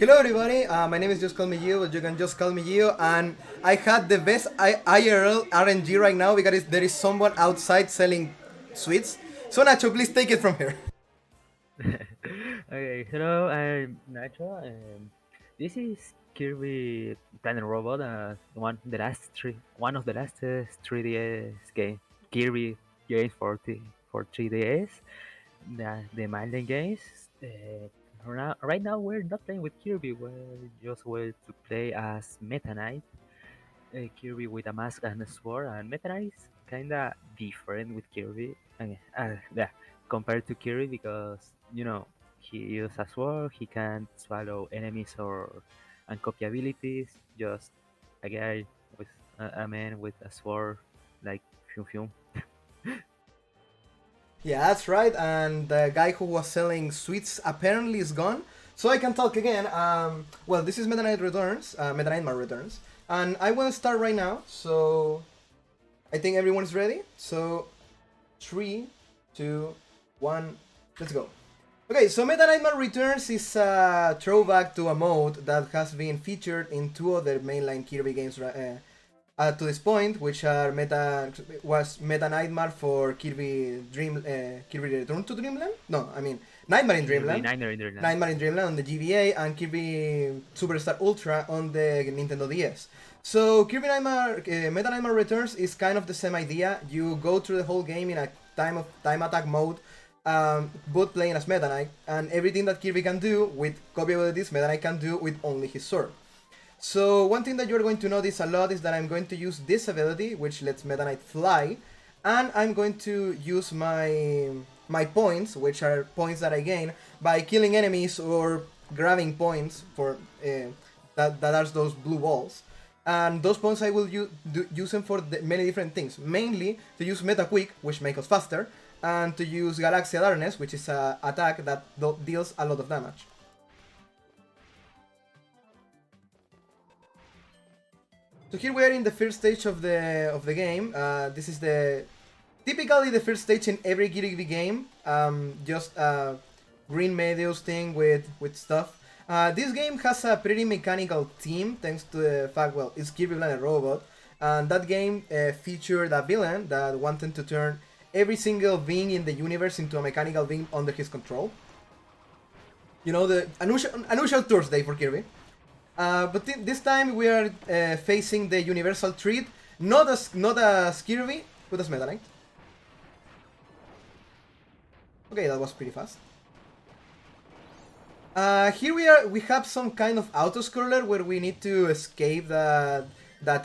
Hello everybody, my name is JustCallMeGio, you can just call me Gio, and I had the best IRL RNG right now because there is someone outside selling sweets. So Nacho, please take it from here. Okay, hello, I'm Nacho, and this is Kirby Planet Robot, one of the last 3DS game, Kirby games for 3DS, the Mailen games. Right now we're not playing with Kirby, we're just going to play as Meta Knight, Kirby with a mask and a sword, and Meta Knight is kinda different with Kirby, yeah, compared to Kirby because he uses a sword, he can swallow enemies or and copy abilities. Just a guy with a man with a sword, like fium fium. Yeah, that's right, and the guy who was selling sweets apparently is gone. So I can talk again. Well, this is Meta Knight Returns, Meta Knightmare Returns, and I want to start right now. So I think everyone's ready. So 3, 2, 1, let's go. Okay, so Meta Knightmare Returns is a throwback to a mode that has been featured in two other mainline Kirby games to this point, which are Meta Nightmare for Kirby Return to Dreamland. No, I mean Nightmare in Dreamland. Nightmare in Dreamland on the GBA and Kirby Superstar Ultra on the Nintendo DS. So Kirby Nightmare, Meta Nightmare Returns is kind of the same idea. You go through the whole game in a time attack mode, both playing as Meta Knight, and everything that Kirby can do with copy abilities, Meta Knight can do with only his sword. So one thing that you're going to notice a lot is that I'm going to use this ability, which lets Meta Knight fly, and I'm going to use my points, which are points that I gain by killing enemies or grabbing points for that are those blue balls. And those points I will use them for many different things. Mainly to use Meta Quick, which makes us faster, and to use Galaxia Darkness, which is an attack that deals a lot of damage. So here we are in the first stage of the game. This is typically the first stage in every Kirby game. Just a green medios thing with stuff. This game has a pretty mechanical theme thanks to the fact, well, it's Kirby Planet Robot, and that game featured a villain that wanted to turn every single being in the universe into a mechanical being under his control. You know, the unusual Thursday for Kirby. But this time we are facing the universal threat, not as Kirby, but as Meta Knight. Okay, that was pretty fast. Here we have some kind of auto-scroller where we need to escape that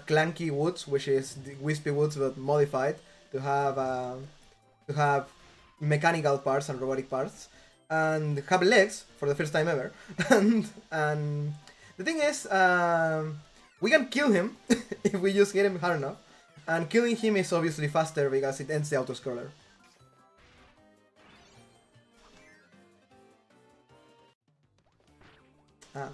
clanky woods, which is the wispy woods but modified to have mechanical parts and robotic parts, and have legs for the first time ever. and the thing is, we can kill him if we just hit him hard enough, and killing him is obviously faster because it ends the auto-scroller. Ah.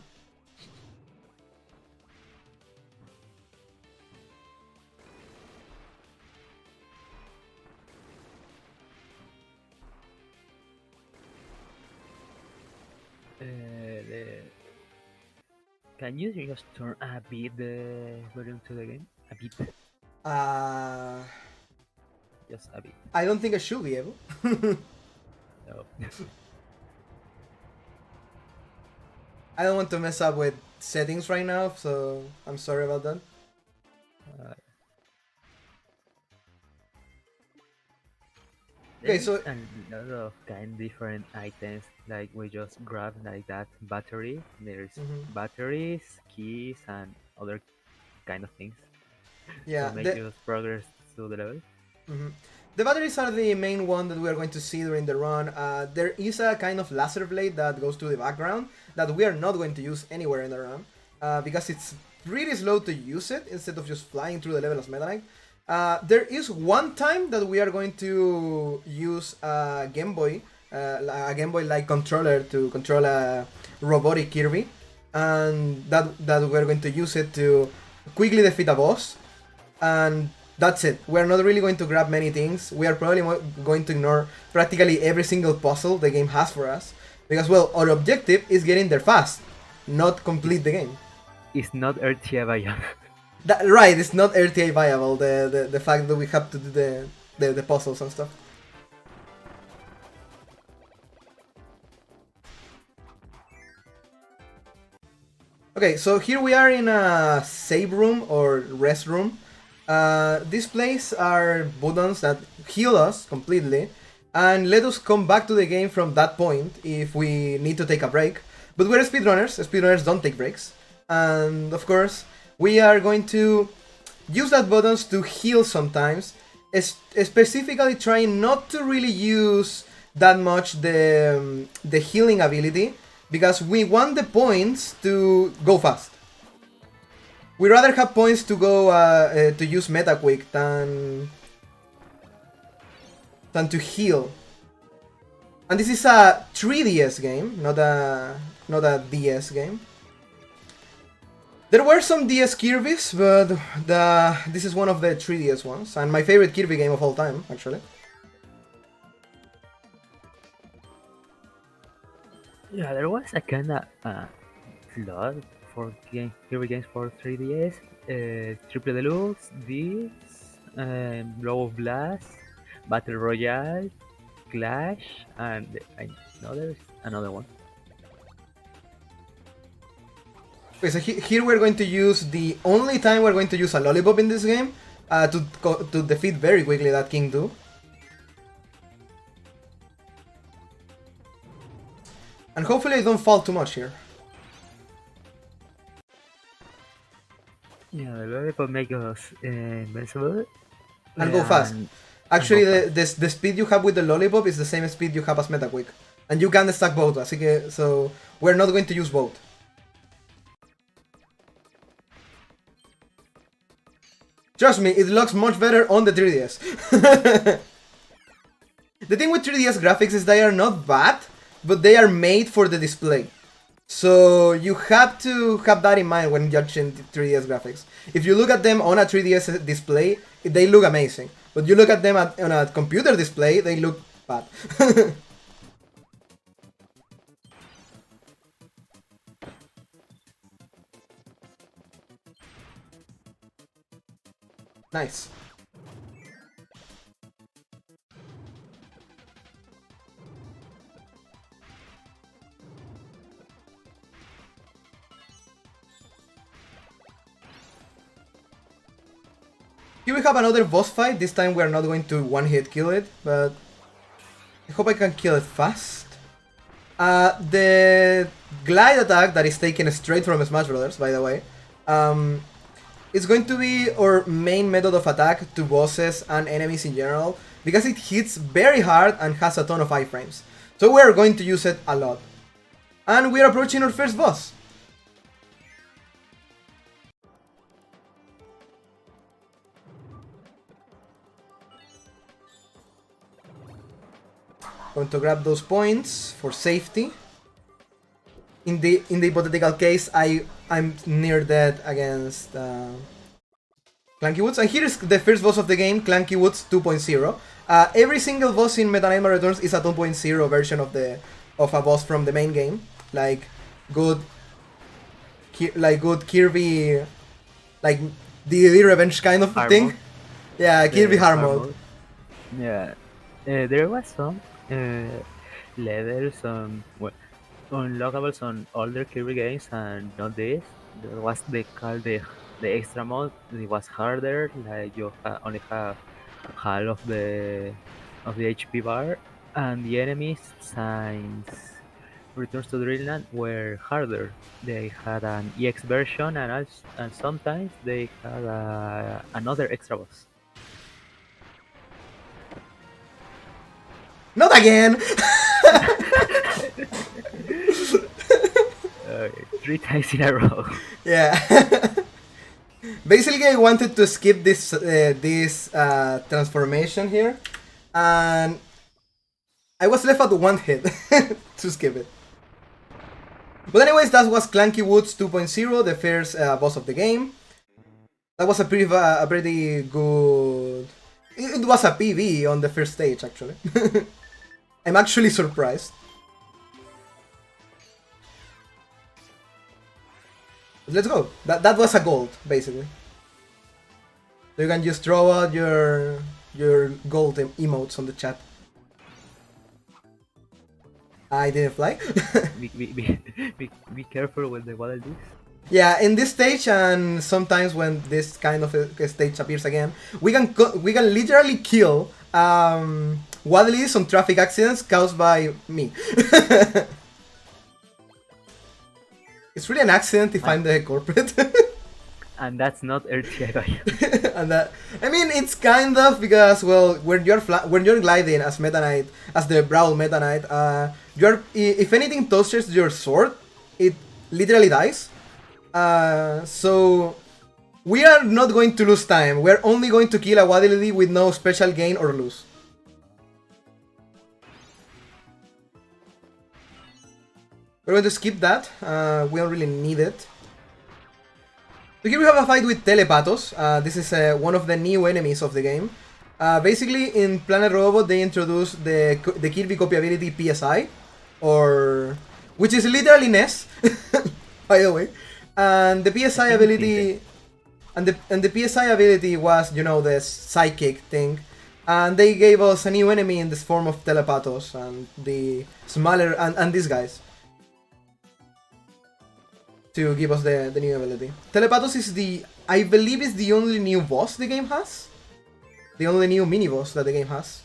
Can you just turn a bit the volume to the game? A bit. Just a bit. I don't think I should be able. No. I don't want to mess up with settings right now, so I'm sorry about that. Okay, so a lot of different items, like we just grab like that battery. There's batteries, keys, and other kind of things. Yeah, to make us progress through the level. The batteries are the main one that we are going to see during the run. There is a kind of laser blade that goes to the background that we are not going to use anywhere in the run because it's pretty slow to use it instead of just flying through the level as Meta Knight. There is one time that we are going to use a Game Boy like controller to control a robotic Kirby, and that we're going to use it to quickly defeat a boss, and that's it. We're not really going to grab many things. We are probably going to ignore practically every single puzzle the game has for us because, well, our objective is getting there fast. not complete the game. It's not RTA viable. Right, it's not RTA viable, the fact that we have to do the puzzles and stuff. Okay, so here we are in a save room or rest room. These places are buttons that heal us completely and let us come back to the game from that point if we need to take a break. But we're speedrunners. Speedrunners don't take breaks. And of course, we are going to use that buttons to heal sometimes, specifically trying not to really use that much the healing ability, because we want the points to go fast. We rather have points to go to use meta quick than to heal. And this is a 3DS game, not a DS game. There were some DS Kirby's, but this is one of the 3DS ones, and my favorite Kirby game of all time, actually. Yeah, there was a kinda lot for Kirby games for 3DS. Triple Deluxe, this, Blow of Blast, Battle Royale, Clash, and another one. Okay, so here we're going to use the only time we're going to use a lollipop in this game to defeat very quickly that King 2. And hopefully I don't fall too much here. Yeah, the lollipop makes us invincible. And go fast. Actually, the speed you have with the lollipop is the same speed you have as Metaquick. And you can stack both, so we're not going to use both. Trust me, it looks much better on the 3DS. The thing with 3DS graphics is they are not bad, but they are made for the display. So you have to have that in mind when judging 3DS graphics. If you look at them on a 3DS display, they look amazing. But you look at them on a computer display, they look bad. Nice. Here we have another boss fight. This time we are not going to one-hit kill it, but I hope I can kill it fast. The glide attack that is taken straight from Smash Brothers, by the way, it's going to be our main method of attack to bosses and enemies in general, because it hits very hard and has a ton of iframes. So we are going to use it a lot. And we are approaching our first boss. Going to grab those points for safety. In the hypothetical case, I'm near dead against Clanky Woods. And here is the first boss of the game, Clanky Woods 2.0. Every single boss in Knightmare Returns is a 2.0 version of a boss from the main game, like good Kirby, like Ddd Revenge kind of Hard thing. mode. Yeah, Kirby hard mode. Yeah, there was some levels on unlockables on older Kirby games, and not this. There was the extra mode. It was harder, like you only have half of the HP bar, and the enemies since Returns to Dreamland were harder. They had an EX version, and sometimes they had another extra boss. Not again! 3 times in a row. Yeah. Basically, I wanted to skip this transformation here, and I was left at one hit to skip it. But anyways, that was Clanky Woods 2.0, the first boss of the game. That was a pretty good... It was a PV on the first stage, actually. I'm actually surprised. let's go. That was a gold, basically. So you can just throw out your gold emotes on the chat. I didn't fly. be careful with the waddle dees. Yeah, in this stage and sometimes when this kind of a stage appears again, we can literally kill waddlies on traffic accidents caused by me. It's really an accident if I'm the corporate. And that's not RTI. And that, I mean, it's kind of because, well, when you're gliding as Meta Knight, as the Brawl Meta Knight, if anything touches your sword, it literally dies. So we are not going to lose time. We're only going to kill a Waddle with no special gain or lose. We're going to skip that. We don't really need it. So here we have a fight with Telepatos. This is one of the new enemies of the game. Basically, in Planet Robobot, they introduced the Kirby copy ability PSI, which is literally Ness, by the way. And the PSI ability, and the PSI ability was, you know, the psychic thing. And they gave us a new enemy in this form of Telepatos and the smaller and these guys, to give us the new ability. Telepatos is I believe is the only new boss the game has. The only new mini-boss that the game has.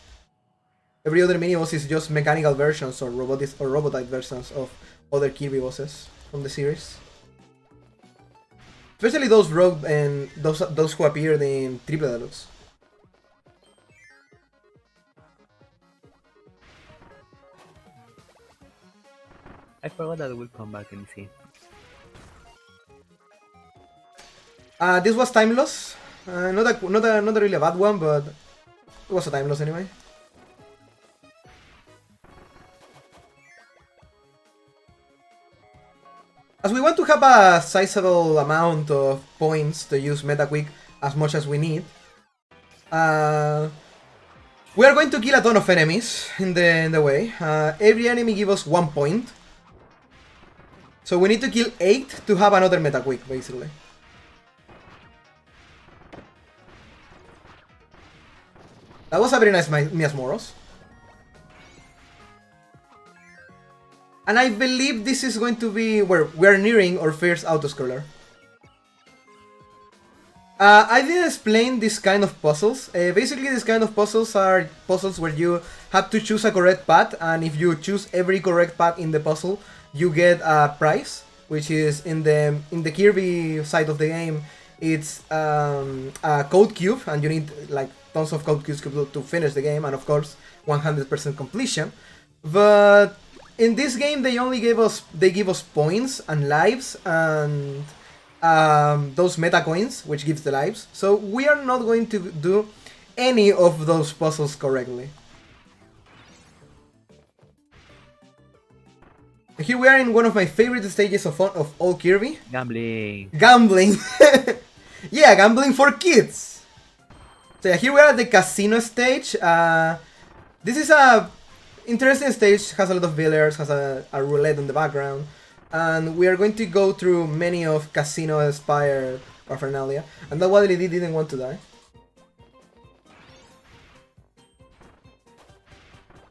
Every other mini-boss is just mechanical versions or robotite versions of other Kirby bosses from the series. Especially those rogue and those who appeared in Triple Deluxe. I forgot that we'll come back and see. This was time loss. Not really a bad one, but it was a time loss anyway. As we want to have a sizable amount of points to use Metaquick as much as we need, we are going to kill a ton of enemies in the way. Every enemy gives us 1 point. So we need to kill 8 to have another Metaquick, basically. That was a very nice Mias Moros. And I believe this is going to be where we're nearing our first autoscroller. I didn't explain this kind of puzzles. Basically, this kind of puzzles are puzzles where you have to choose a correct path, and if you choose every correct path in the puzzle, you get a prize, which is in the Kirby side of the game. It's a code cube, and you need like tons of code cubes to finish the game, and of course 100% completion. But in this game, they give us points and lives and those meta coins, which gives the lives. So we are not going to do any of those puzzles correctly. Here we are in one of my favorite stages of all Kirby. Gambling. Gambling. Yeah, gambling for kids. So yeah, here we are at the casino stage. This is a interesting stage, has a lot of billiards, has a roulette in the background. And we are going to go through many of casino-inspired paraphernalia. And that Waddle Dee didn't want to die.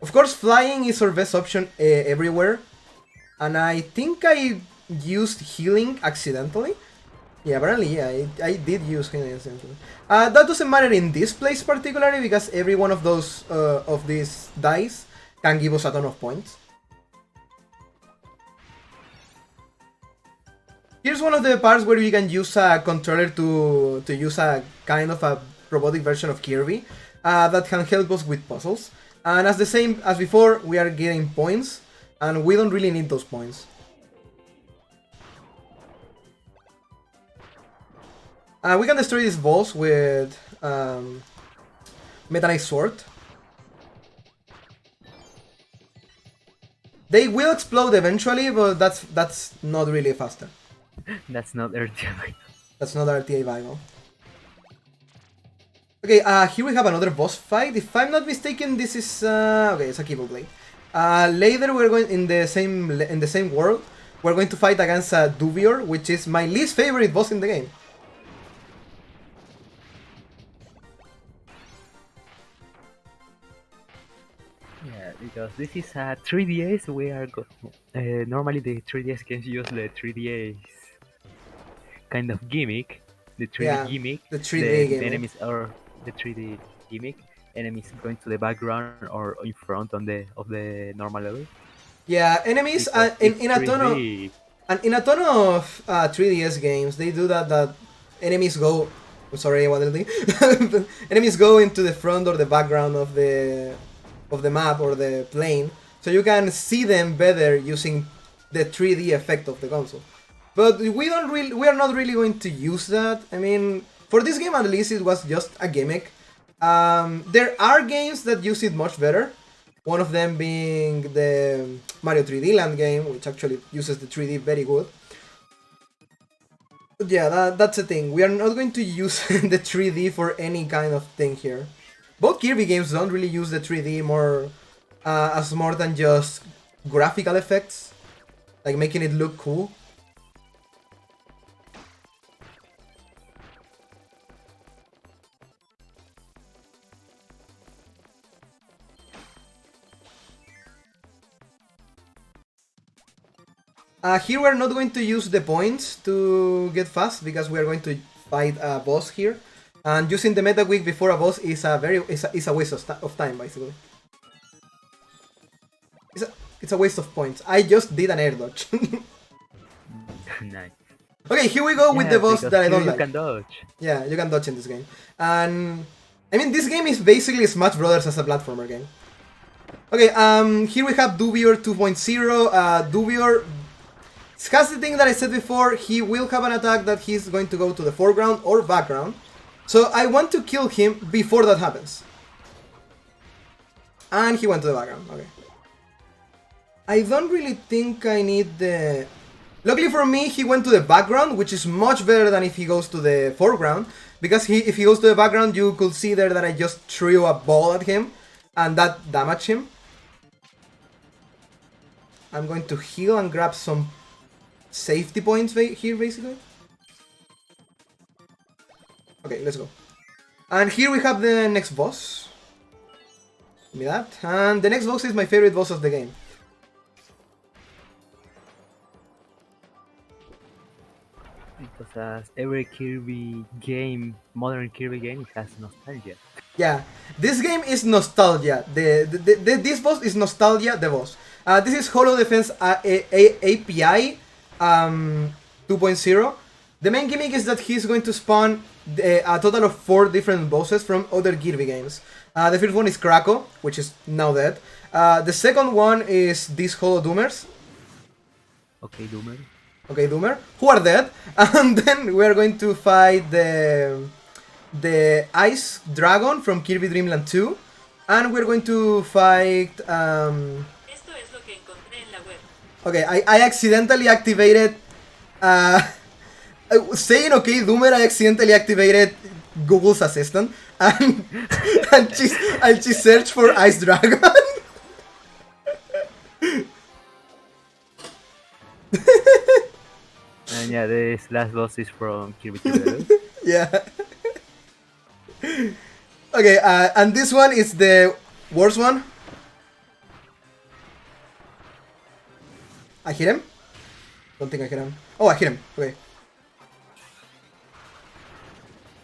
Of course, flying is our best option everywhere. And I think I used healing accidentally. Yeah, apparently, yeah, I did use healing accidentally. That doesn't matter in this place particularly, because every one of those of these dice can give us a ton of points. Here's one of the parts where you can use a controller to use a kind of a robotic version of Kirby that can help us with puzzles. And as the same as before, we are getting points, and we don't really need those points. We can destroy these balls with Meta Knight Sword. They will explode eventually, but that's not really faster. That's not RTI. That's not RTA viable. Okay, here we have another boss fight. If I'm not mistaken, this is okay. It's a Keyblade Blade. Later we're going in the same world. we're going to fight against a Duvior, which is my least favorite boss in the game. Yeah, because this is a 3DS. We are normally the 3DS games use the 3DS kind of gimmick, the 3D Yeah, gimmick. the 3D The gaming. enemies are the 3D gimmick. Enemies going to the background or in front on the of the normal level. Yeah, enemies Because it's in a ton of 3D. and in a ton of 3DS games, they do that enemies go. I'm sorry, what did they? Enemies go into the front or the background of the map or the plane, so you can see them better using the 3D effect of the console. But we are not really going to use that. I mean, for this game at least, it was just a gimmick. There are games that use it much better. One of them being the Mario 3D Land game, which actually uses the 3D very good. But yeah, that's the thing. We are not going to use the 3D for any kind of thing here. Both Kirby games don't really use the 3D more as more than just graphical effects, like making it look cool. Here we're not going to use the points to get fast because we are going to fight a boss here, and using the meta quick before a boss is a waste of time basically. It's a waste of points. I just did an air dodge. Nice. Okay, here we go with the boss that I don't you like. can dodge. Yeah, you can dodge in this game, and I mean this game is basically Smash Brothers as a platformer game. Okay, here we have Duvior 2.0. Duvior has the thing that I said before, he will have an attack that he's going to go to the foreground or background. So I want to kill him before that happens. And he went to the background, okay. I don't really think I need the... Luckily for me, he went to the background, which is much better than if he goes to the foreground. Because if he goes to the background, you could see there that I just threw a ball at him. And that damaged him. I'm going to heal and grab some safety points here, basically. Okay, let's go. And here we have the next boss. Give me that. And the next boss is my favorite boss of the game. Because as every Kirby game, modern Kirby game, it has nostalgia. Yeah, this game is nostalgia. This boss is nostalgia, the boss. This is Holo Defense API 2.0. The main gimmick is that he's going to spawn a total of 4 different bosses from other Kirby games. The first one is Krako, which is now dead. The second one is these Holo Doomers. Okay, Doomer. Okay, Doomer, who are dead. And then we are going to fight the Ice Dragon from Kirby Dream Land 2. And we're going to fight... Okay, I accidentally activated... saying okay, Doomer, I accidentally activated Google's Assistant. And she searched for Ice Dragon. And yeah, this last boss is from Kirby Tutorial. Yeah. Okay, and this one is the worst one. I hit him? Don't think I hit him. Oh, I hit him. Okay.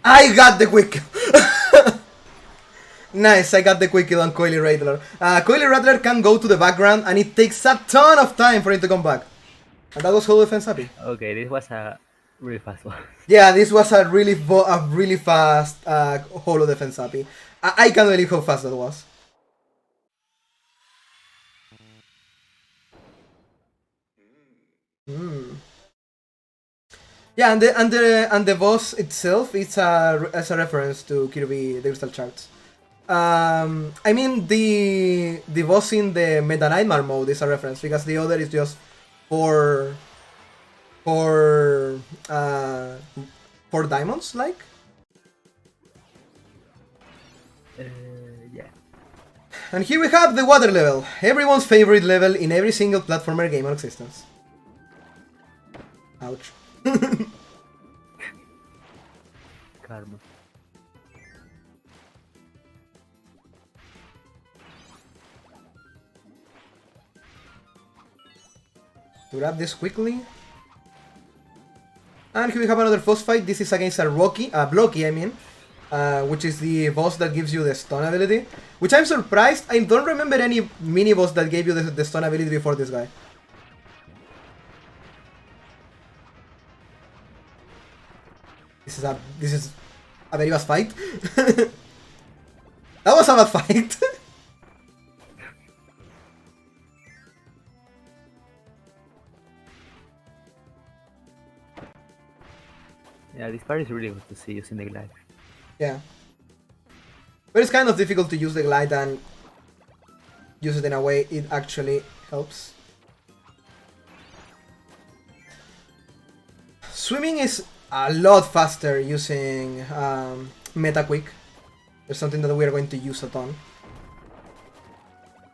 I got the quick kill. Nice, I got the quick kill on Coily Rattler. Coily Rattler can go to the background and it takes a ton of time for it to come back. And that was Holo Defense Happy. Okay, this was a really fast one. Yeah, this was a really fast Holo Defense Happy. I can't believe how fast that was. Yeah, and the boss itself, it's a reference to Kirby the Crystal Shards. I mean the boss in the Meta Knightmare mode is a reference because the other is just for diamonds, like. Yeah. And here we have the water level, everyone's favorite level in every single platformer game in existence. Ouch. Karma. Grab this quickly. And here we have another boss fight. This is against a Blocky, I mean. Which is the boss that gives you the stun ability. Which I'm surprised. I don't remember any mini boss that gave you the stun ability before this guy. This is a very bad fight. That was a bad fight. Yeah, this part is really good to see using the glide. Yeah. But it's kind of difficult to use the glide and use it in a way it actually helps. Swimming is a lot faster using Meta Quick. There's something that we are going to use a ton.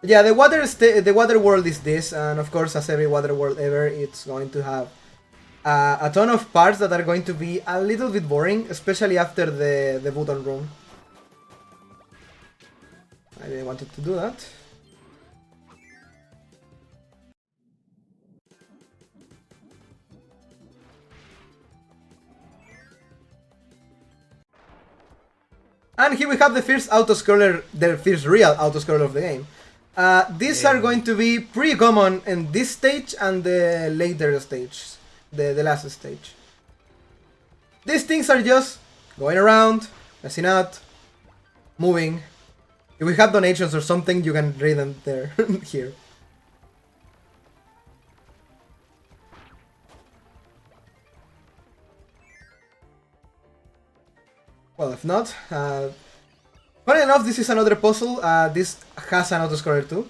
Yeah, the water world is this, and of course, as every water world ever, it's going to have a ton of parts that are going to be a little bit boring, especially after the button room. I didn't want to do that. And here we have the first auto-scroller, the first real auto-scroller of the game. These are going to be pretty common in this stage and the later stage, the last stage. These things are just going around, messing out, moving. If we have donations or something, you can read them there, here. Well, if not, funny enough, this is another puzzle. This has an autoscroller too.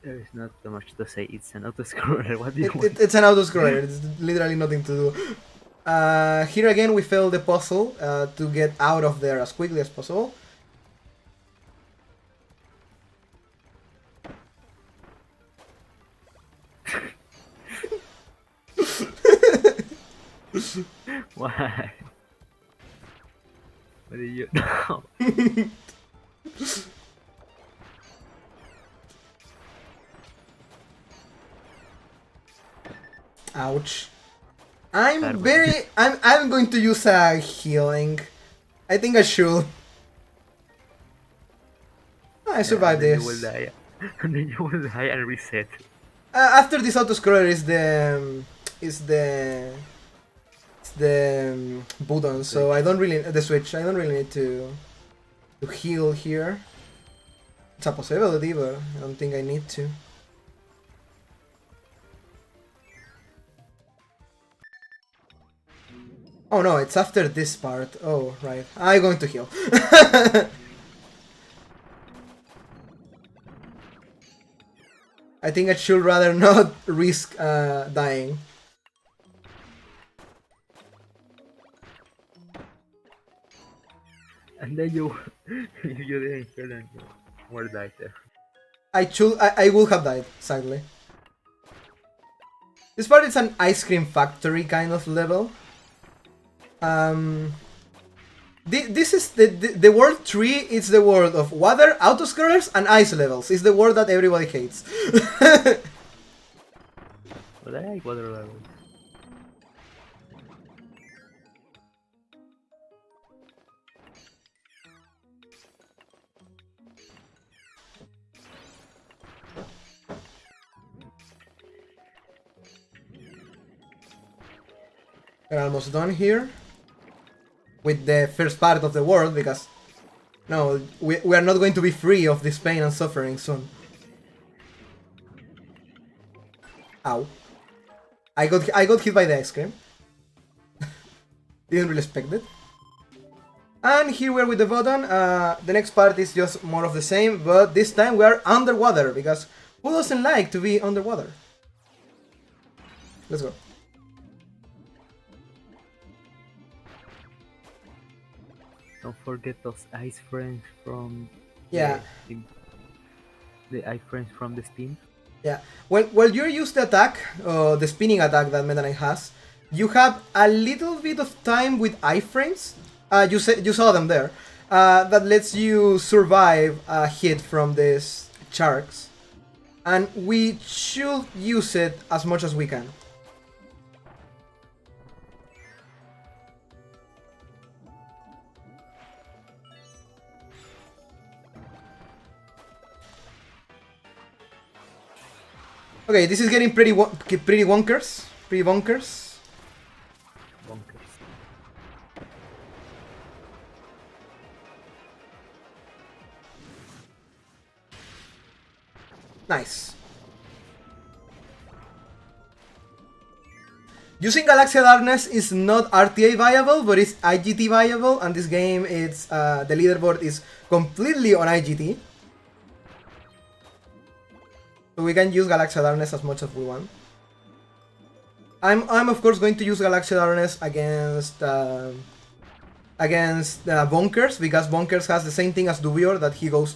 There is not so much to say. It's an autoscroller. What do you want? It's an autoscroller. It's literally nothing to do. Here again, we failed the puzzle to get out of there as quickly as possible. Why? What did you know? Ouch. I'm going to use a healing. I think I should. I survived this. You will die. And then you will die and reset. After this autoscroller is the button, so I don't really the switch. I don't really need to heal here. It's a possibility, but I don't think I need to. Oh no, it's after this part. Oh right, I'm going to heal. I think I should rather not risk dying. And then you didn't heal and you were died there. I would have died, sadly. This part is an ice cream factory kind of level. This is the world 3. It's the world of water, autoscrollers, and ice levels. It's the world that everybody hates. But I like water levels. We're almost done here with the first part of the world, because no, we are not going to be free of this pain and suffering soon. Ow. I got hit by the ice cream. Didn't really expect it. And here we're with the button. The next part is just more of the same, but this time we are underwater, because who doesn't like to be underwater? Let's go. Don't forget those ice frames from Yeah, the ice frames from the spin. yeah. When you use the attack, the spinning attack that Meta Knight has, you have a little bit of time with iframes. You saw them there. That lets you survive a hit from these sharks, and we should use it as much as we can. Okay, this is getting pretty wonkers. Pretty bonkers. Bonkers. Nice. Using Galaxia Darkness is not RTA viable, but it's IGT viable, and this game, it's the leaderboard is completely on IGT. So we can use Galaxia Darkness as much as we want. I'm of course going to use Galaxia Darkness against Bonkers, because Bonkers has the same thing as Dubior, that he goes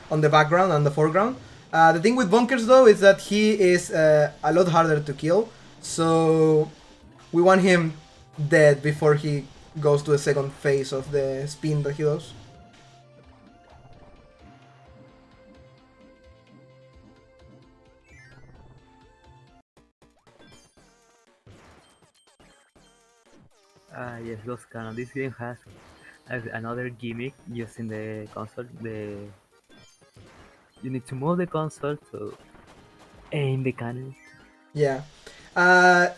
on the background and the foreground. The thing with Bonkers though is that he is a lot harder to kill, so we want him dead before he goes to the second phase of the spin that he does. Yes, those canon. This game has another gimmick using the console. You need to move the console to aim the cannon. Yeah. Not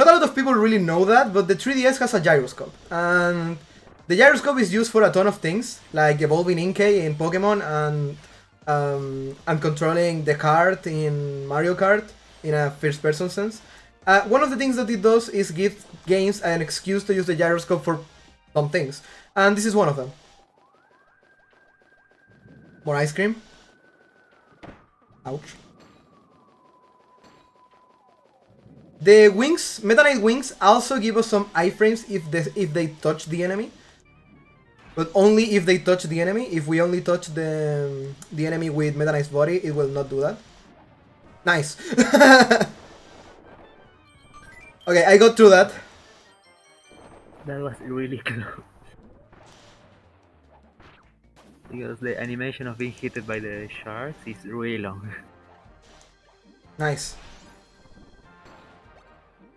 a lot of people really know that, but the 3DS has a gyroscope, and the gyroscope is used for a ton of things, like evolving Inkay in Pokemon and controlling the cart in Mario Kart in a first-person sense. One of the things that it does is give games an excuse to use the gyroscope for some things, and this is one of them. More ice cream. Ouch. The wings, Meta Knight wings, also give us some iframes if they touch the enemy, but only if they touch the enemy. If we only touch the enemy with Meta Knight's body, it will not do that. Nice. Okay, I got through that. That was really close. Because the animation of being hit by the sharks is really long. Nice.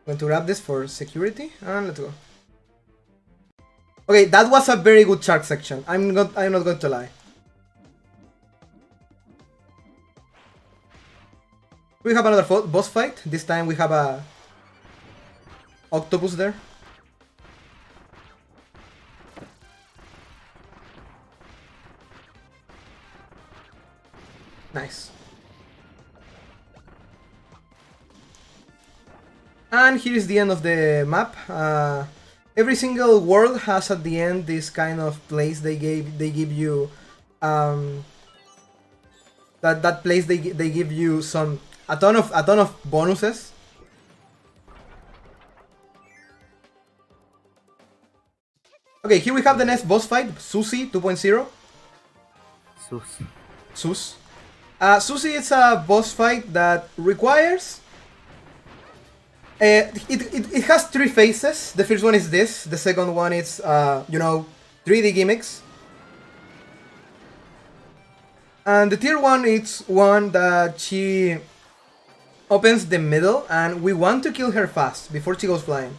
I'm going to grab this for security, and let's go. Okay, that was a very good shark section. I'm not going to lie. We have another boss fight. This time we have a octopus there. Nice. And here is the end of the map. Every single world has at the end this kind of place they give you. That place they give you a ton of bonuses. Okay, here we have the next boss fight, Susie 2.0. Sus. Susie is a boss fight that requires... It has three phases. The first one is this. The second one is, 3D gimmicks. And the third one is one that she opens the middle, and we want to kill her fast before she goes flying.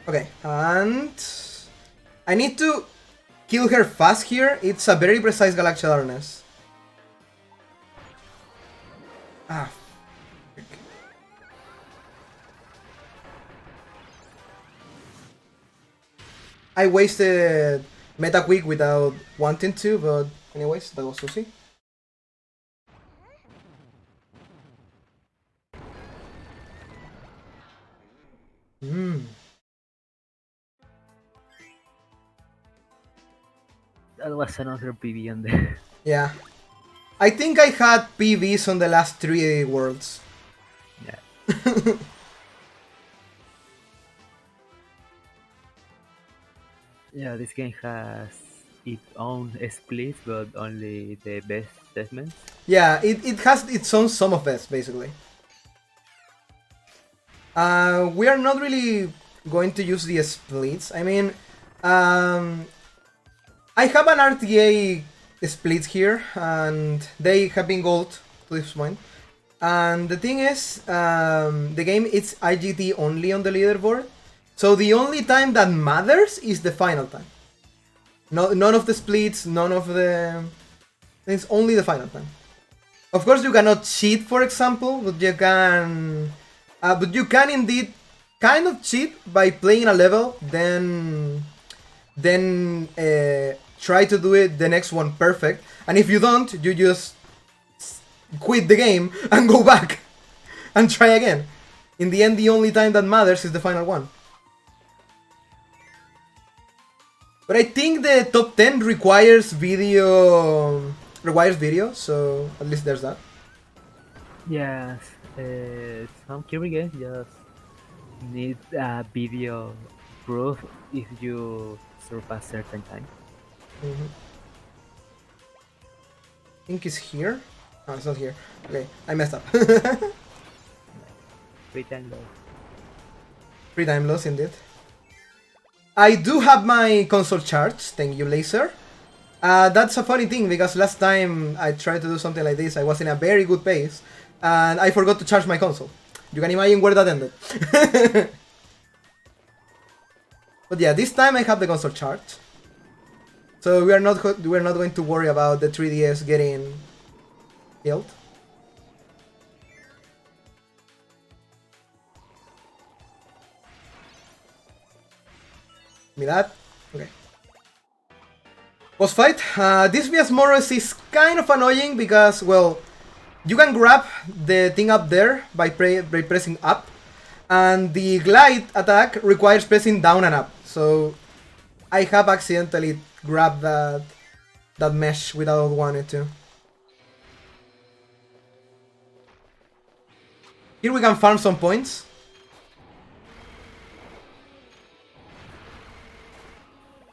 Okay, and I need to kill her fast here. It's a very precise Galaxia Darkness. Ah, frick. I wasted Meta Quick without wanting to, but anyways, that was Susie. That was another PB on there. Yeah. I think I had PVs on the last 3 worlds. Yeah. Yeah, this game has its own splits, but only the best segments. Yeah, it has its own sum of best, basically. We are not really going to use the splits. I mean, I have an RTA split here, and they have been gold to this point. And the thing is, the game is IGT only on the leaderboard, so the only time that matters is the final time. No, none of the splits, none of the... It's only the final time. Of course, you cannot cheat, for example, but you can... but you can indeed kind of cheat by playing a level, then try to do it the next one perfect. And if you don't, you just quit the game and go back and try again. In the end, the only time that matters is the final one. But I think the top 10 requires video, so at least there's that. Yes, some Kirby games just need a video proof if you surpass certain time. I think it's here. No, it's not here. Okay, I messed up. Free time low. Free time loss indeed. I do have my console charged, thank you Laser. That's a funny thing because last time I tried to do something like this, I was in a very good pace and I forgot to charge my console. You can imagine where that ended. But yeah, this time I have the console charged. So we're not going to worry about the 3DS getting killed. Give me that. Okay. Boss fight. This Vias Morris is kind of annoying because, well, you can grab the thing up there by pressing up, and the glide attack requires pressing down and up. So I have accidentally grabbed that mesh without wanting to. Here we can farm some points.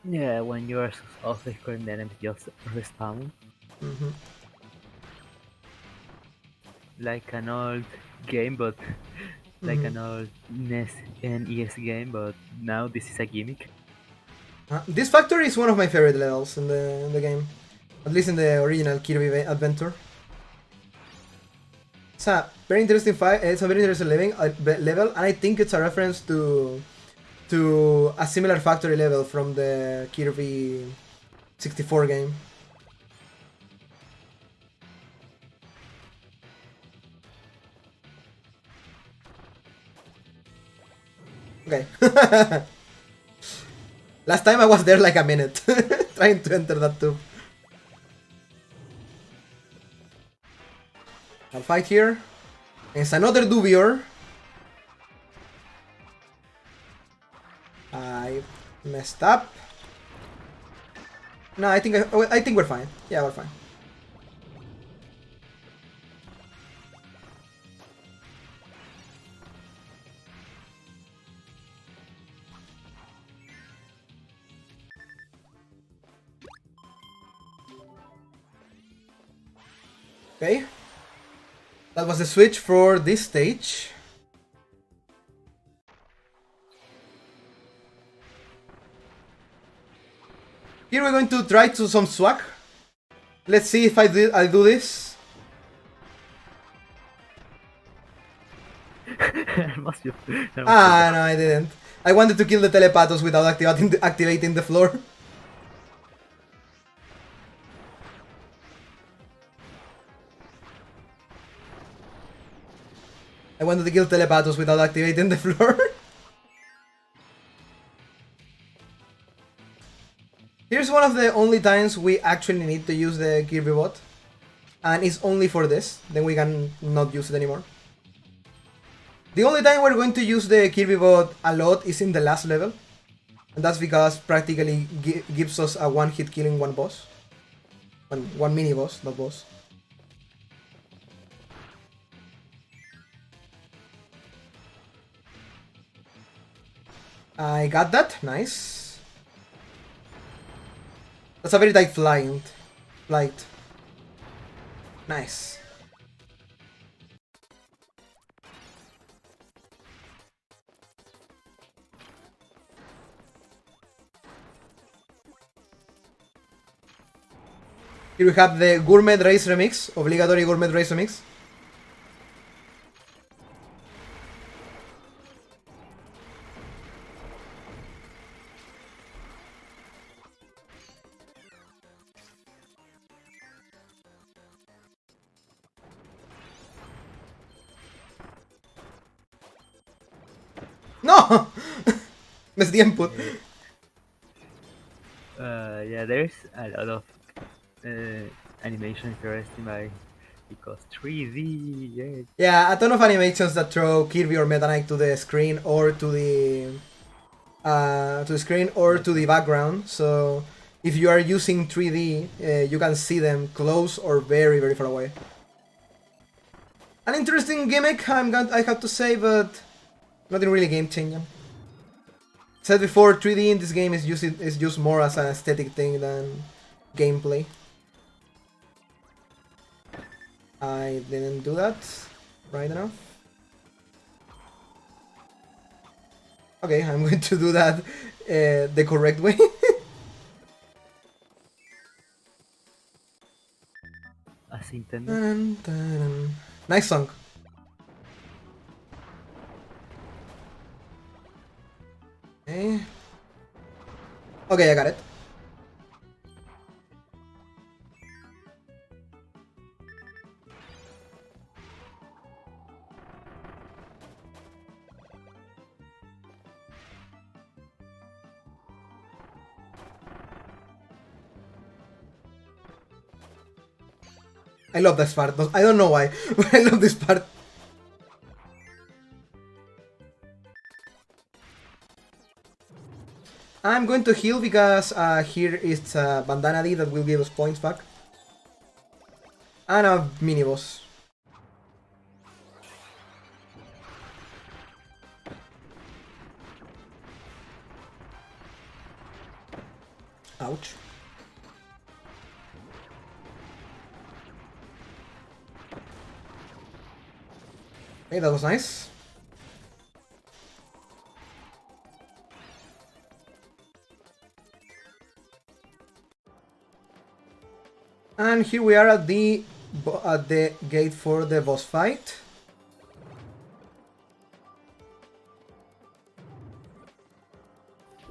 Yeah, when you are off the screen, then it's just respawning. Like an old game, but like an old NES game, but now this is a gimmick. This factory is one of my favorite levels in the game, at least in the original Kirby adventure. It's a very interesting fight. It's a very interesting level, and I think it's a reference to a similar factory level from the Kirby 64 game. Okay. Last time I was there like a minute trying to enter that tube. I'll fight here. It's another Dubior. I messed up. No, I think we're fine. Yeah, we're fine. Okay. That was the switch for this stage. Here we're going to try to some swag. Let's see if I do this. No, I didn't. I wanted to kill the telepathos without activating the floor. I wanted to kill telepathos without activating the floor. Here's one of the only times we actually need to use the Kirby bot. And it's only for this, then we can not use it anymore. The only time we're going to use the Kirby bot a lot is in the last level. And that's because practically gives us a one-hit killing one boss. One mini boss, not boss. I got that, nice. That's a very tight flight. Nice. Here we have the Gourmet Race Remix, obligatory Gourmet Race Remix. No! Missed the input. Yeah, there's a lot of animation interesting because 3D. Yeah. Yeah, a ton of animations that throw Kirby or Meta Knight to the screen or to the to the background. So if you are using 3D, you can see them close or very very far away. An interesting gimmick, I have to say, but nothing really game changing. Said before, 3D in this game is used more as an aesthetic thing than gameplay. I didn't do that right enough. Okay, I'm going to do that the correct way. As intended. Nice song. Okay. Okay, I got it. I love this part. I don't know why, but I love this part. I'm going to heal because here is Bandana D that will give us points back. And a mini boss. Ouch. Okay, that was nice. And here we are at the gate for the boss fight.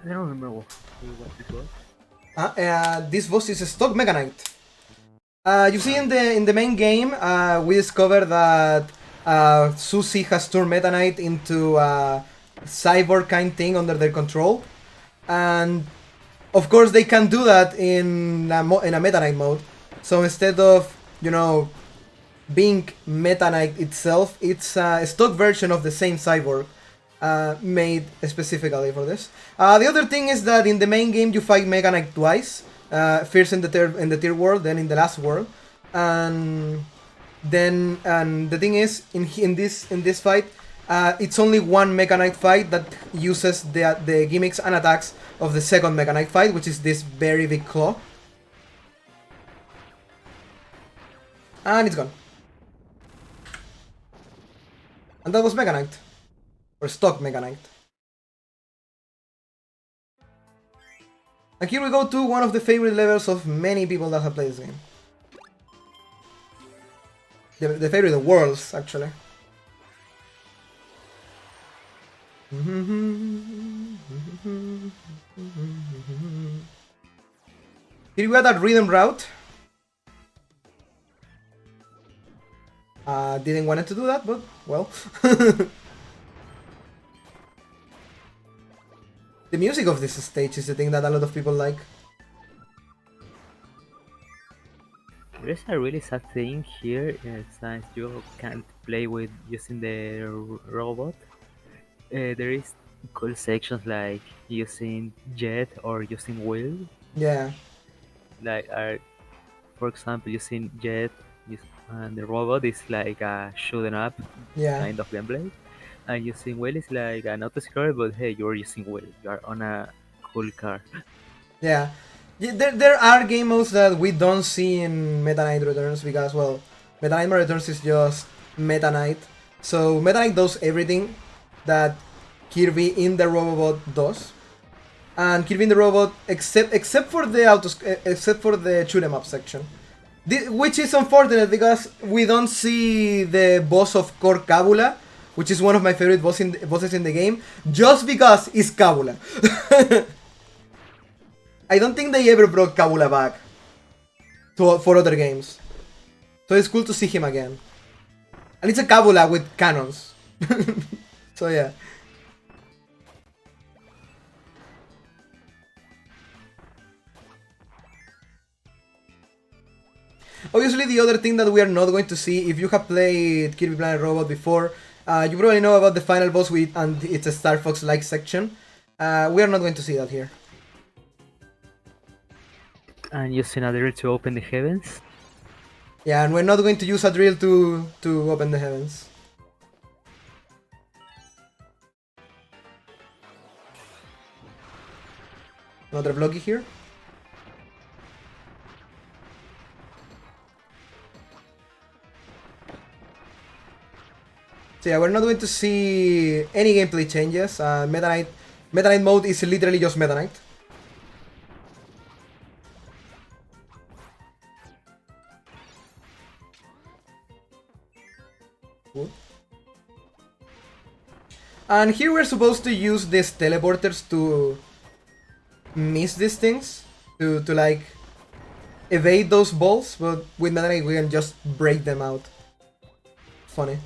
I don't remember what it was. This boss is a stock Mega Knight. You see in the main game, we discovered that Susie has turned Meta Knight into a cyborg kind thing under their control, and of course they can do that in a Meta Knight mode. So instead of, you know, being Meta Knight itself, it's a stock version of the same cyborg made specifically for this. The other thing is that in the main game you fight Mega Knight twice. First in the third world, then in the last world, and the thing is in this fight, it's only one Mega Knight fight that uses the gimmicks and attacks of the second Mega Knight fight, which is this very big claw, and it's gone. And that was Mega Knight, or stock Mega Knight. And here we go to one of the favorite levels of many people that have played this game. The favorite of worlds, actually. Here we got that rhythm route. Didn't want it to do that, but well. The music of this stage is the thing that a lot of people like. There's a really sad thing here, since you can't play with using the robot. There is cool sections like using jet or using wheel. Yeah, Like for example, using jet and the robot is like a shooting up yeah, kind of gameplay, and using wheel is like an auto scroll, but hey, you're using wheel. You are on a cool car. yeah. There are game modes that we don't see in Meta Knight Returns because, well, Meta Knight Returns is just Meta Knight. So Meta Knight does everything that Kirby in the Robobot does. And Kirby in the Robot, except for the except for the shoot 'em up section. Which is unfortunate because we don't see the boss of Core Kabula, which is one of my favorite bosses in the game, just because it's Kabula. I don't think they ever brought Kabula back for other games. So it's cool to see him again. And it's a Kabula with cannons. So yeah. Obviously, the other thing that we are not going to see, if you have played Kirby Planet Robot before, you probably know about the final boss and it's a Star Fox-like section. We are not going to see that here. And using a drill to open the heavens. Yeah, and we're not going to use a drill to open the heavens. Another blocky here. So yeah, we're not going to see any gameplay changes. Meta Knight mode is literally just Meta Knight. Cool. And here we're supposed to use these teleporters to miss these things, to like evade those balls, but with Meta Knight we can just break them out. Funny.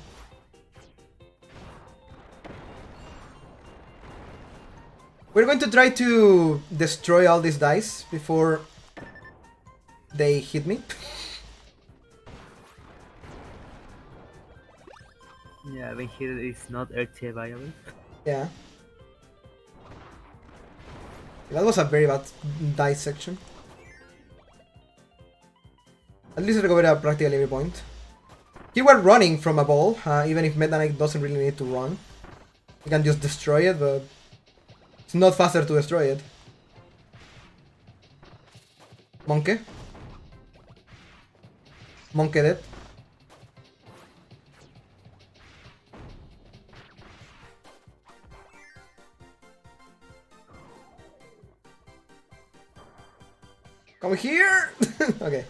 We're going to try to destroy all these dice before they hit me. Yeah, when here is not RTA viable. Yeah. That was a very bad dice section. At least I recovered at practically every point. Here we're running from a ball, even if Meta Knight doesn't really need to run. You can just destroy it, but it's not faster to destroy it. Monkey. Monkey dead. Come here! Okay.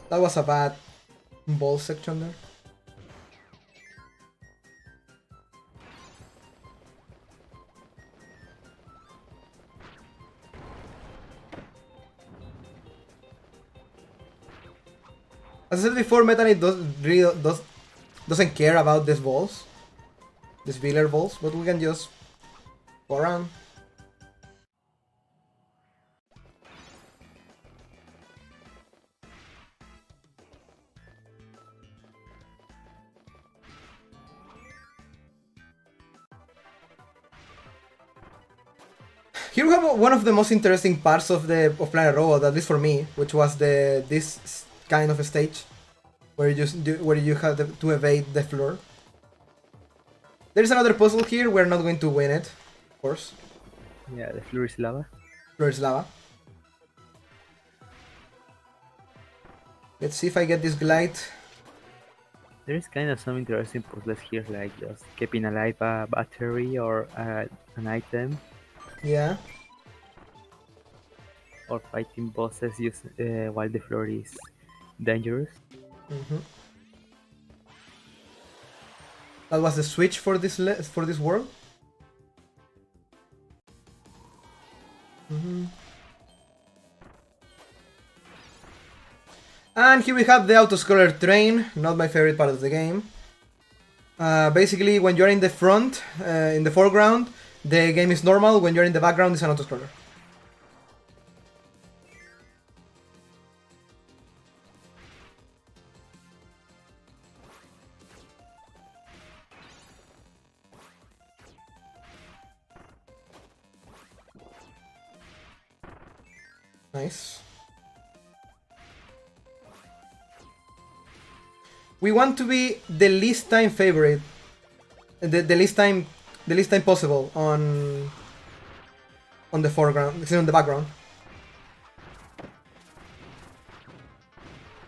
That was a bad ball section there. As I said before, Meta Knight doesn't care about these balls. These filler balls, but we can just go around. Here we have one of the most interesting parts of Planet Robot, at least for me, which was this kind of a stage where you have to evade the floor. There's another puzzle here. We're not going to win it, of course. Yeah, the floor is lava. Floor is lava. Let's see if I get this glide. There is kind of some interesting puzzles here, like just keeping alive a battery or an item, Yeah. or fighting bosses while the floor is dangerous. That was the switch for this world. And here we have the autoscroller train, not my favorite part of the game. Basically, when you're in the front, in the foreground, the game is normal. When you're in the background, it's an auto-scroller. Nice. We want to be the least time favorite, the least time possible on the foreground, on the background.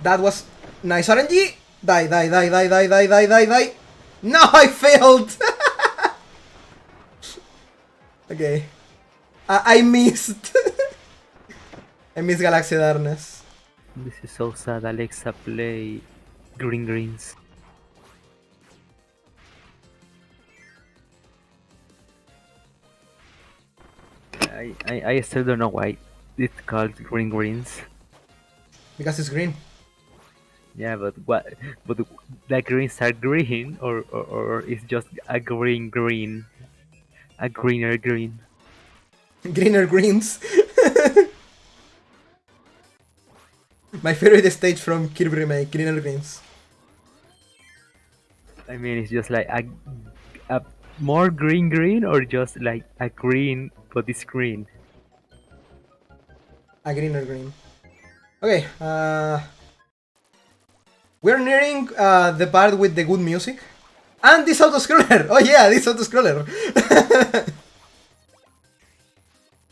That was nice RNG. Die, die, die, die, die, die, die, die, die. No, I failed. Okay, I missed. I missed Galaxy Darkness. This is so sad. Alexa, play Green Greens. I still don't know why it's called Green Greens. Because it's green. Yeah, but what? But the greens are green, or it's just a green, a greener green. Greener greens. My favorite stage from Kirby Remake, Greener Greens. I mean, it's just like a more green, or just like a green but it's green. A greener green. Okay, we're nearing the part with the good music. And this auto-scroller! Oh yeah, this auto-scroller!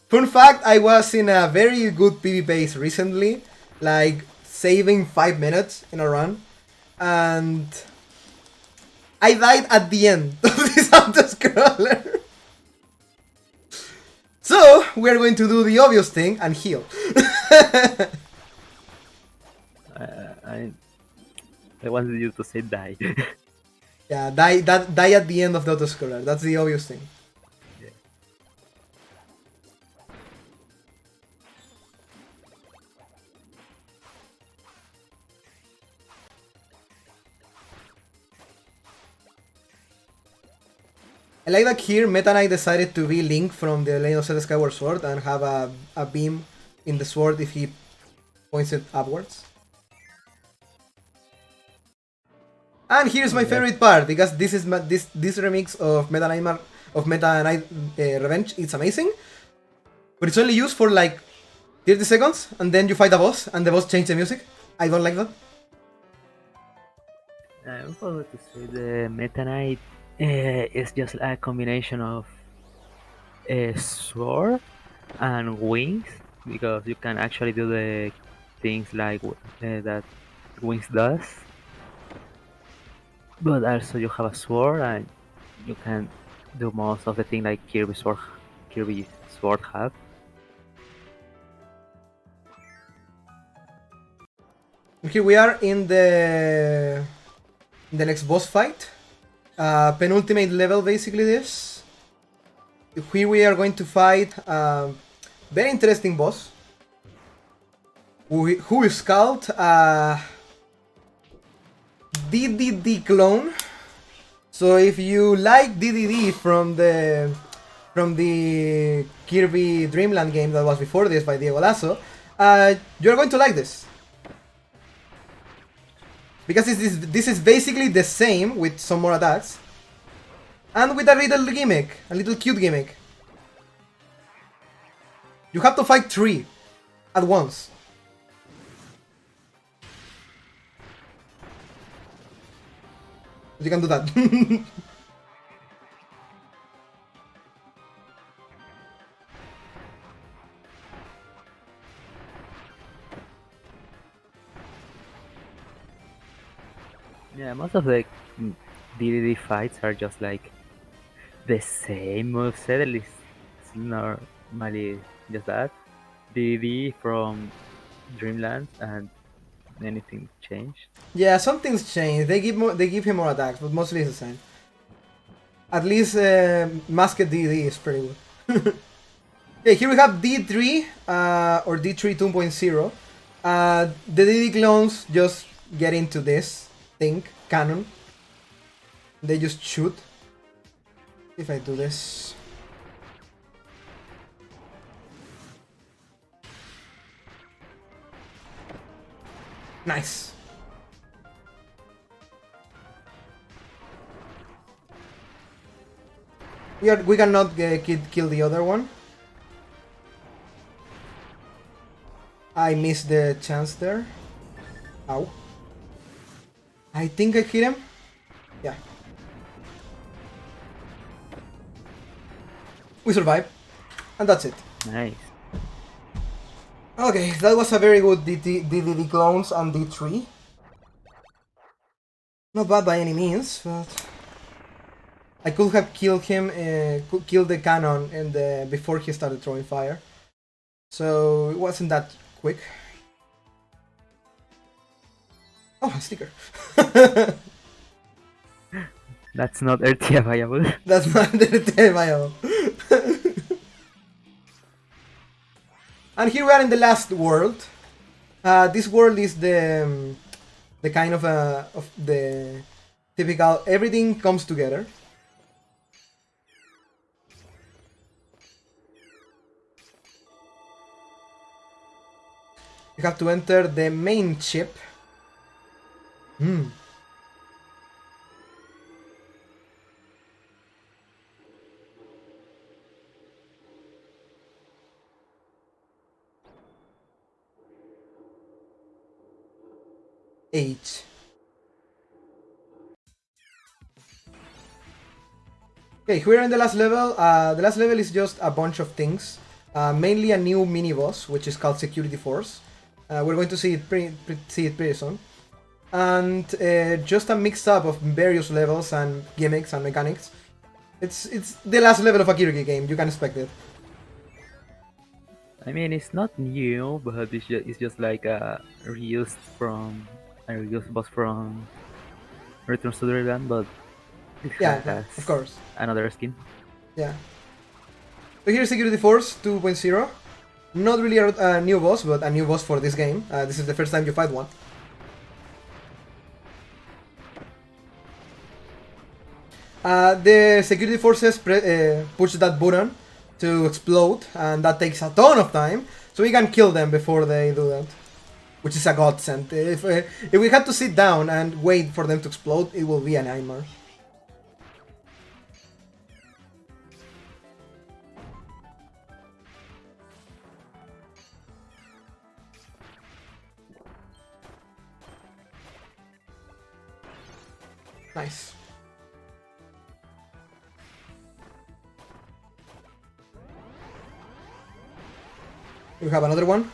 Fun fact, I was in a very good PB base recently, like saving 5 minutes in a run, and I died at the end of this auto-scroller. So, we're going to do the obvious thing and heal. I wanted you to say die. Yeah, die at the end of the auto-scroller, that's the obvious thing. I like that here Meta Knight decided to be Link from the Legend of Zelda Skyward Sword and have a beam in the sword if he points it upwards. And here's my favorite part, because this is this remix of Meta Knight Revenge. It's amazing, but it's only used for like 30 seconds, and then you fight a boss, and the boss changes the music. I don't like that. I forgot to say the Meta Knight is just a combination of sword and wings, because you can actually do the things like that wings does. But also you have a sword and you can do most of the thing like Kirby sword have. Here we are in the next boss fight. Penultimate level basically this. Here we are going to fight a very interesting boss who is called Ddd Clone. So if you like DDD from the Kirby Dreamland game that was before this by Diego Lasso, you're going to like this. Because this is basically the same with some more attacks. And with a little gimmick, a little cute gimmick. You have to fight 3 at once. You can do that. Yeah, most of the DDD fights are just like the same moveset, at least it's normally just that. DDD from Dreamland, and anything changed. Yeah, some things changed. They give him more attacks, but mostly it's the same. At least Masked DD is pretty good. Okay, here we have D3 or D3 2.0. The DD clones just get into this thing, canon. They just shoot. If I do this. Nice. We cannot kill the other one. I missed the chance there. Ow. I think I hit him. Yeah. We survive. And that's it. Nice. Okay, that was a very good Ddd Clones and D3. Not bad by any means, but I could have killed him, killed the cannon before he started throwing fire. So it wasn't that quick. Oh, a sticker. That's not RTA viable. That's not the viable. And here we are in the last world. This world is the kind of the typical everything comes together. You have to enter the main ship. H. Okay, we're in the last level. The last level is just a bunch of things. Mainly a new mini boss, which is called Security Force. We're going to see it pretty soon. And just a mix up of various levels and gimmicks and mechanics. It's the last level of a Kirby game. You can expect it. I mean, it's not new, but it's just like a reused boss from Return to Dreamland, but it has of course. another skin. Yeah. So here's Security Force 2.0. Not really a new boss, but a new boss for this game. This is the first time you fight one. The security forces push that button to explode, and that takes a ton of time, so we can kill them before they do that, which is a godsend. If we had to sit down and wait for them to explode, it will be a nightmare. Nice. You have another one?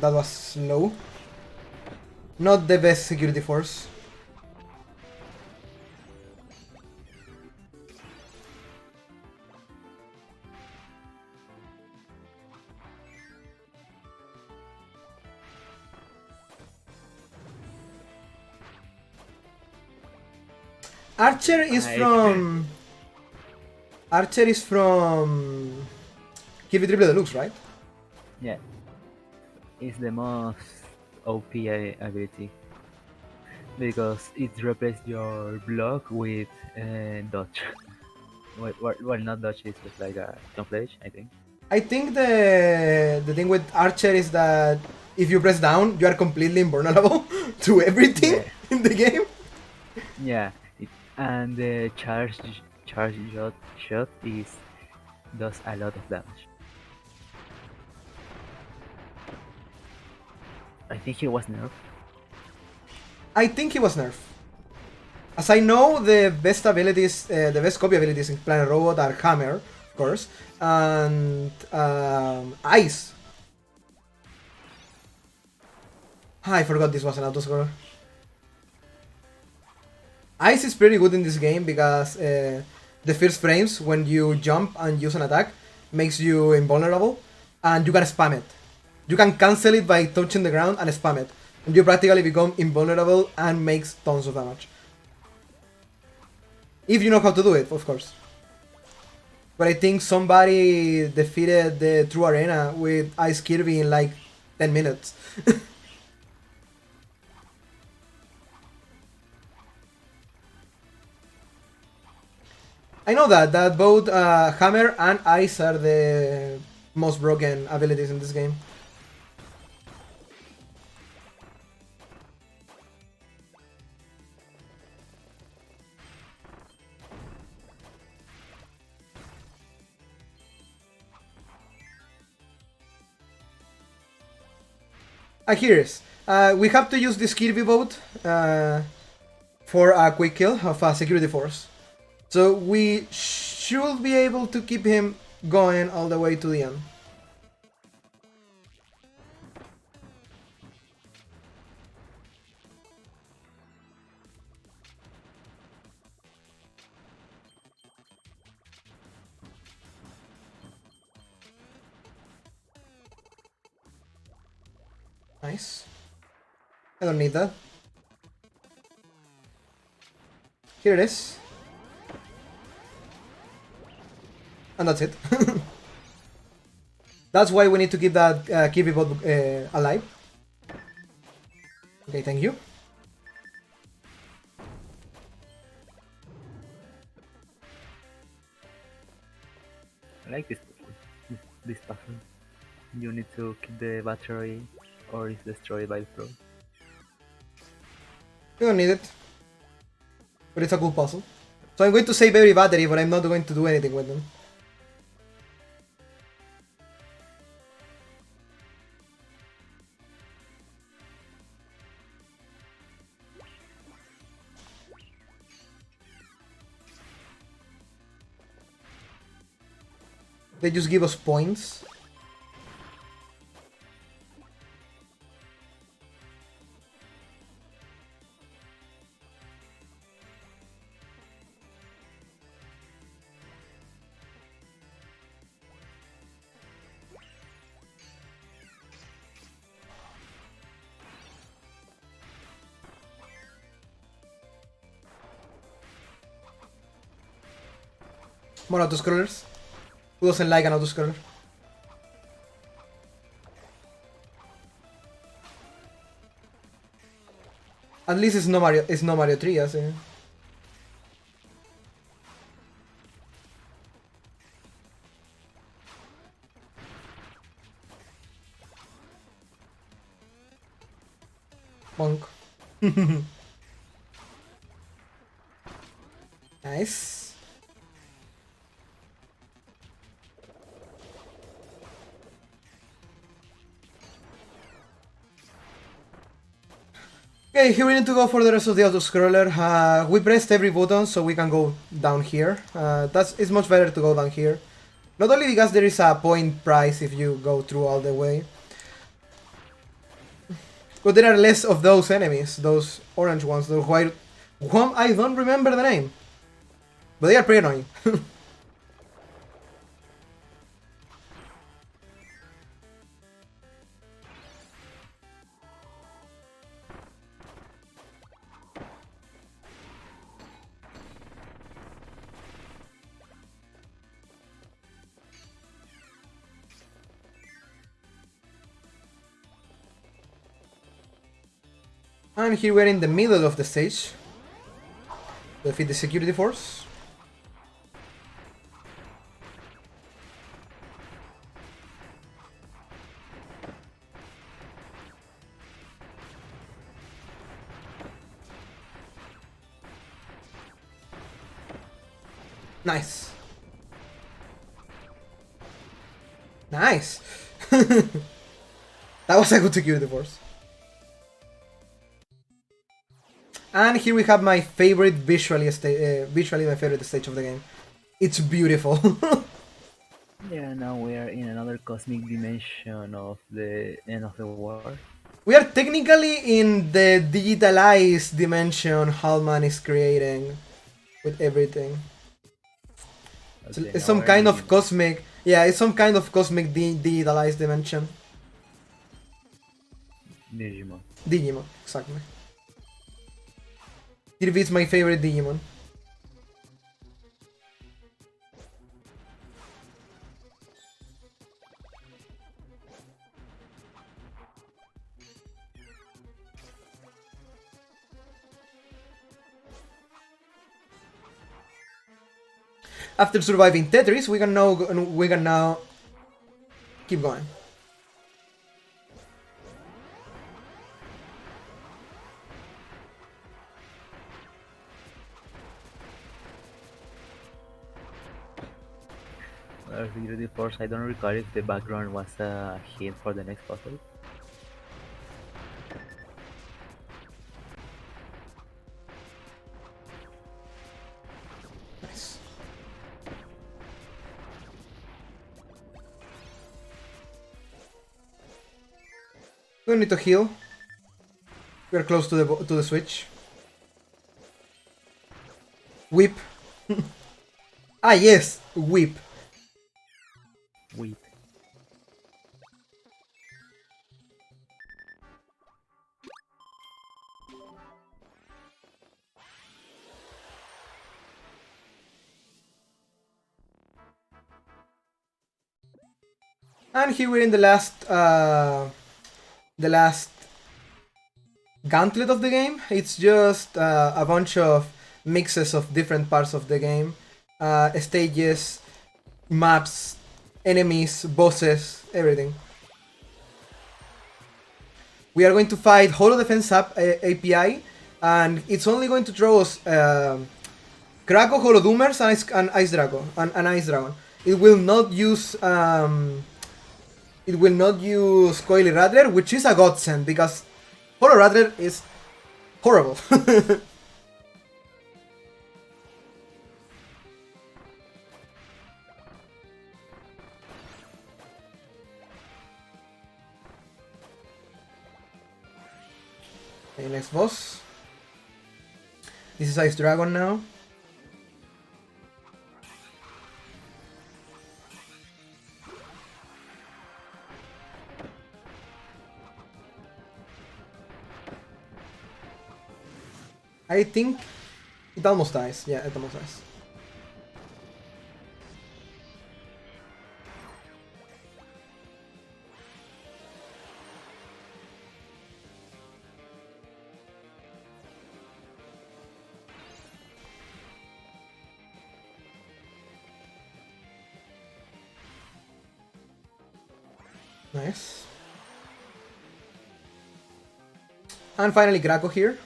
That was slow. Not the best security force. Archer is from Kirby Triple Deluxe, right? Yeah. It's the most OP ability because it replaces your block with dodge. Well, not dodge, it's just like a camouflage, I think. I think the thing with Archer is that if you press down, you are completely invulnerable to everything in the game. Yeah, and the charge shot does a lot of damage. I think he was nerfed. I think he was nerfed. As I know, the best abilities, the best copy abilities in Planet Robot are Hammer, of course, and Ice. I forgot this was an autoscroller. Ice is pretty good in this game because the first frames when you jump and use an attack makes you invulnerable, and you can spam it. You can cancel it by touching the ground and spam it, and you practically become invulnerable and makes tons of damage. If you know how to do it, of course. But I think somebody defeated the True Arena with Ice Kirby in like 10 minutes. I know that both Hammer and Ice are the most broken abilities in this game. Here is. We have to use this Kirby boat for a quick kill of a security force. So we should be able to keep him going all the way to the end. Nice. I don't need that. Here it is. And that's it. That's why we need to keep that Kirby bot alive. Okay, thank you. I like this pattern. You need to keep the battery or it's destroyed by the pro. We don't need it. But it's a cool puzzle. So I'm going to save every battery, but I'm not going to do anything with them. They just give us points. More auto-scrollers. Who doesn't like an auto-scroller? At least it's no Mario 3, así. Bonk. Nice. Okay, here we need to go for the rest of the auto-scroller. We pressed every button so we can go down here. It's much better to go down here. Not only because there is a point price if you go through all the way, but there are less of those enemies, those orange ones, those white one. I don't remember the name, but they are pretty annoying. And here we're in the middle of the stage. Defeat the security force. Nice. Nice. That was a good security force. And here we have my favorite visually my favorite stage of the game. It's beautiful. Yeah, now we are in another cosmic dimension of the end of the world. We are technically in the digitalized dimension Hallman is creating with everything. Okay, It's some kind of cosmic, yeah, it's some kind of cosmic digitalized dimension. Digimon, exactly. Kirby is my favorite Digimon. After surviving Tetris, we can now keep going. Really first, I don't recall if the background was a hint for the next puzzle. Nice. We don't need to heal. We are close to the switch. Whip. Ah yes, whip. Weep. And here we're in the last gauntlet of the game. It's just a bunch of mixes of different parts of the game, stages, maps, enemies, bosses, everything. We are going to fight Holo Defense API, and it's only going to throw us Krakow, Holodoomers, and Ice Dragon. Ice Dragon. It will not use Coily Rattler, which is a godsend because Holo Rattler is horrible. Okay, next boss. This is Ice Dragon now. I think it almost dies. Yeah, it almost dies. Nice. And finally Krakow here.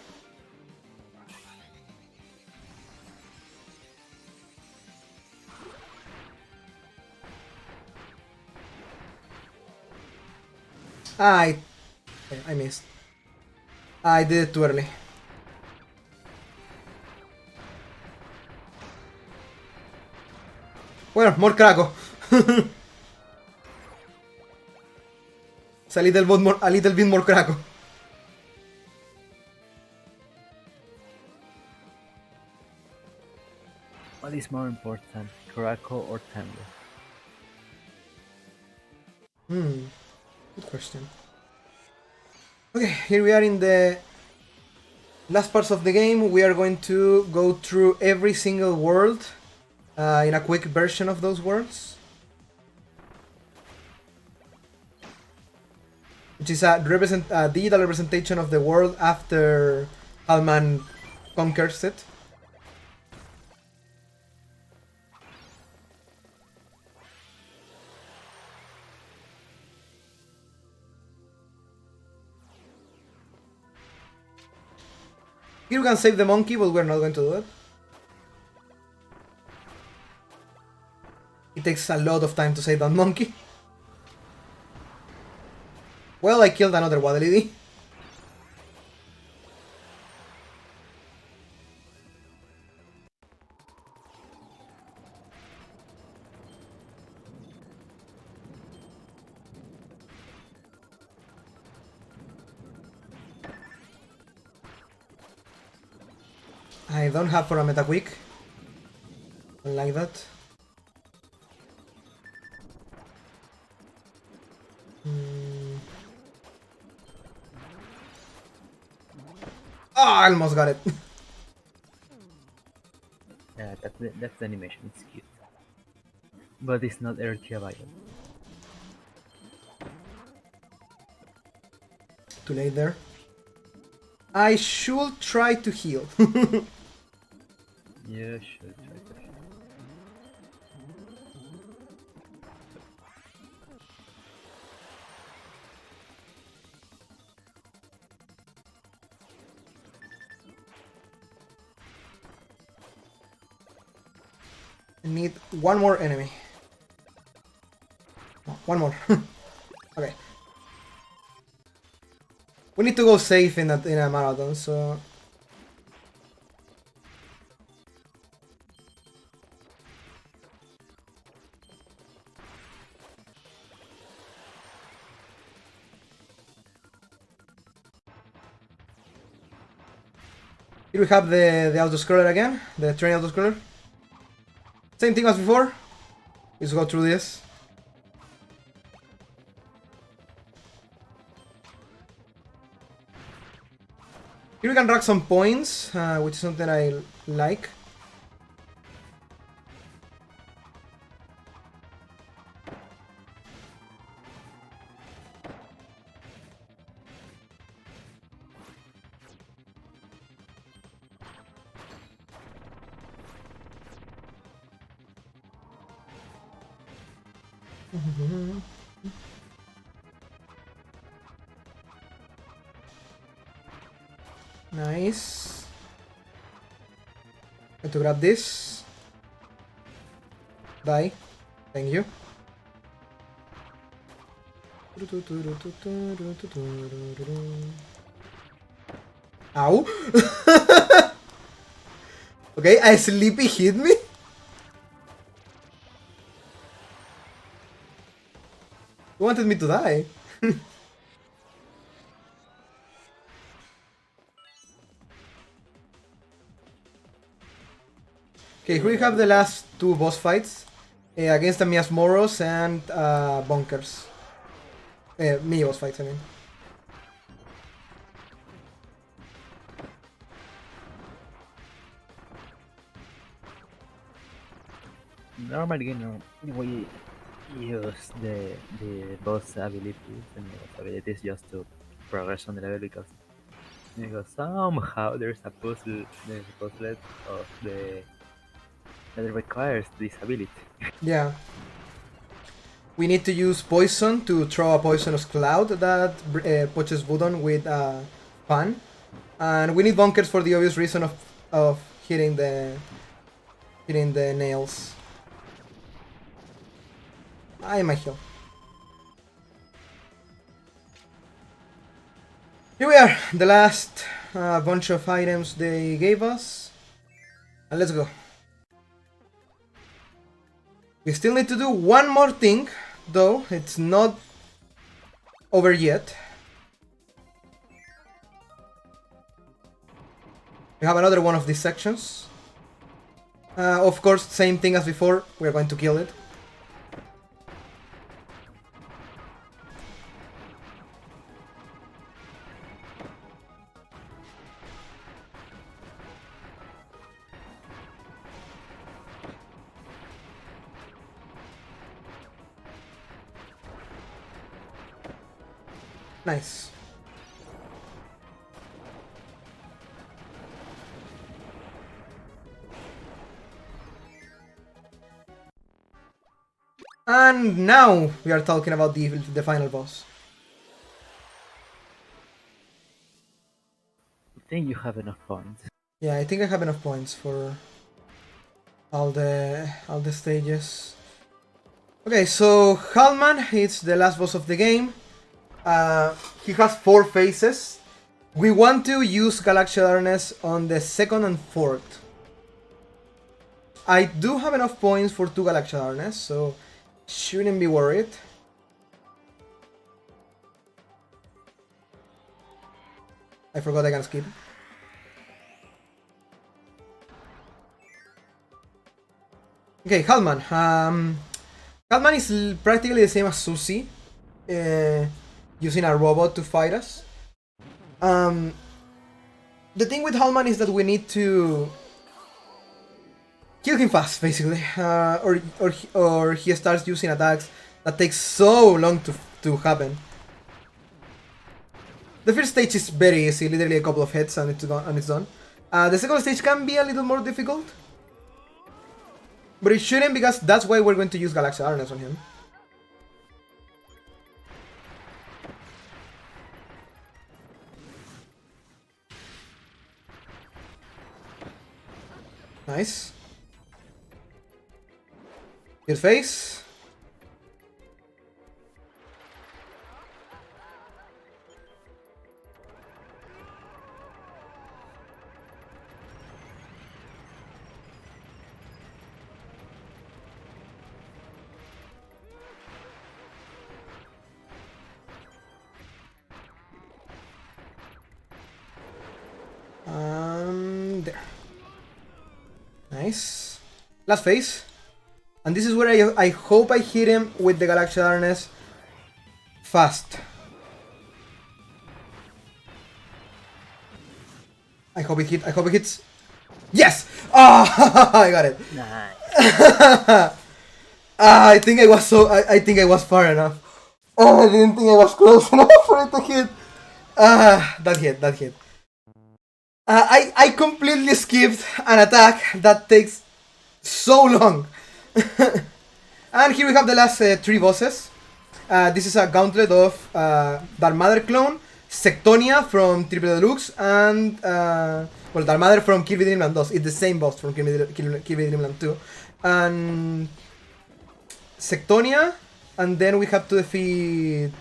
I missed. I did it too early. Bueno, more Krakow. It's a little bit more Krakow. What is more important, Krakow or Tango? Good question. Okay, here we are in the last parts of the game. We are going to go through every single world in a quick version of those worlds, which is a digital representation of the world after Hallman conquers it. Here we can save the monkey, but we're not going to do it. It takes a lot of time to save that monkey. Well, I killed another Waddle-Dee. I don't have for a meta quick. I like that. I almost got it. Yeah, that's the animation. It's cute, but it's not RTA viable. Too late there. I should try to heal. Yeah, should try to. I need one more enemy. No, one more. Okay. We need to go safe in a marathon, so... Here we have the auto-scroller again, the train auto-scroller. Same thing as before. Let's go through this. Here we can rack some points, which is something I like. Nice. I have to grab this. Die. Thank you. Ow. Okay, a sleepy hit me? You wanted me to die. Okay, here we have the last two boss fights against the Miasmoros and Bunkers. Mini boss fights, I mean. Normally, you know, we use the boss abilities and the boss abilities just to progress on the level because somehow there's a puzzle of the that requires this ability. Yeah. We need to use poison to throw a poisonous cloud that pushes Budon with pan. And we need bunkers for the obvious reason of hitting the nails. I am a heal. Here we are, the last bunch of items they gave us. And let's go. We still need to do one more thing, though it's not over yet. We have another one of these sections. Of course, same thing as before, we're going to kill it. Nice. And now we are talking about the final boss. I think you have enough points. Yeah, I think I have enough points for all the stages. Okay, so Hallman is the last boss of the game. He has 4 phases. We want to use Galaxia Darkness on the second and fourth. I do have enough points for 2 Galaxia Darkness, so shouldn't be worried. I forgot I can skip. Okay, Hallman. Hallman is practically the same as Susie, using a robot to fight us. The thing with Hallman is that we need to kill him fast, basically, or he starts using attacks that takes so long to happen. The first stage is very easy, literally a couple of hits and it's done. The second stage can be a little more difficult, but it shouldn't, because that's why we're going to use Galaxia Darkness on him. Nice. Good face. There. Nice. Last phase. And this is where I hope I hit him with the Galactic Harness fast. I hope it hits. Yes! Oh, I got it. Nice. I think I was far enough. Oh, I didn't think I was close enough for it to hit. That hit. I completely skipped an attack that takes so long. And here we have the last 3 bosses. This is a gauntlet of Dark Mother Clone, Sectonia from Triple Deluxe, and well, Dark Mother from Kirby Dream Land 2. It's the same boss from Kirby Dream Land 2. And Sectonia, and then we have to defeat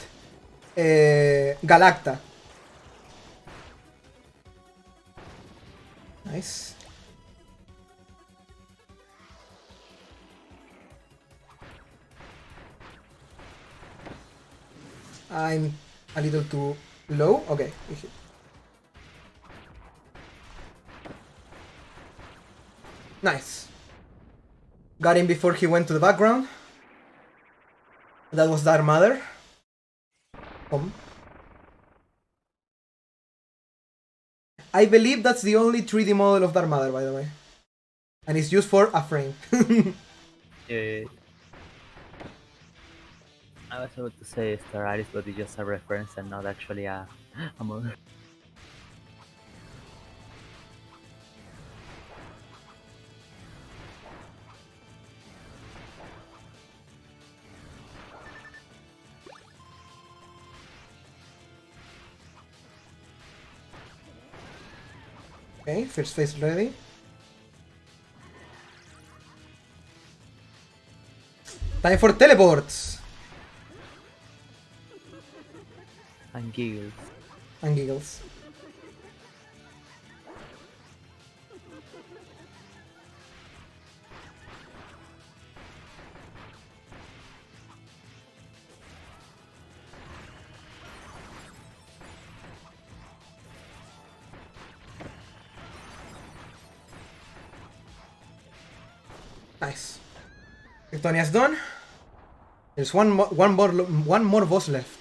Galacta. Nice. I'm a little too low. Okay. Nice. Got him before he went to the background. That was Dark Mother. I believe that's the only 3D model of Dark Mother, by the way. And it's used for a frame. Yeah. I was about to say Star Alice, but it's just a reference and not actually a model. Okay, first phase ready. Time for teleports! And giggles. And giggles. Nice. Victonia's done. There's one more boss left.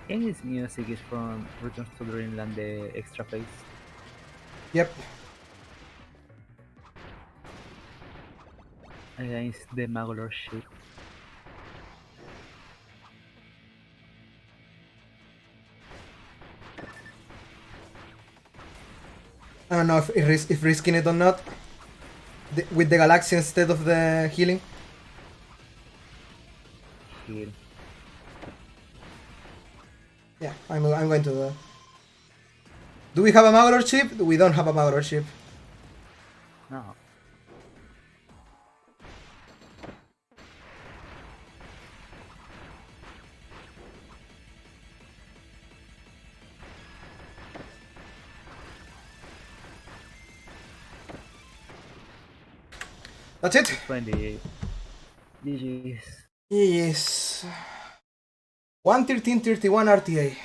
I think his music is from Returns to Dreamland, the extra phase. Yep. Against the Magolor ship. I don't know if risking it or not. With the Galaxy instead of the healing. Heal. Yeah, I'm going to do that. Do we have a Magolor chip? We don't have a Magolor chip. No. That's it. 20. GG's. Yes. 113.31 RTA.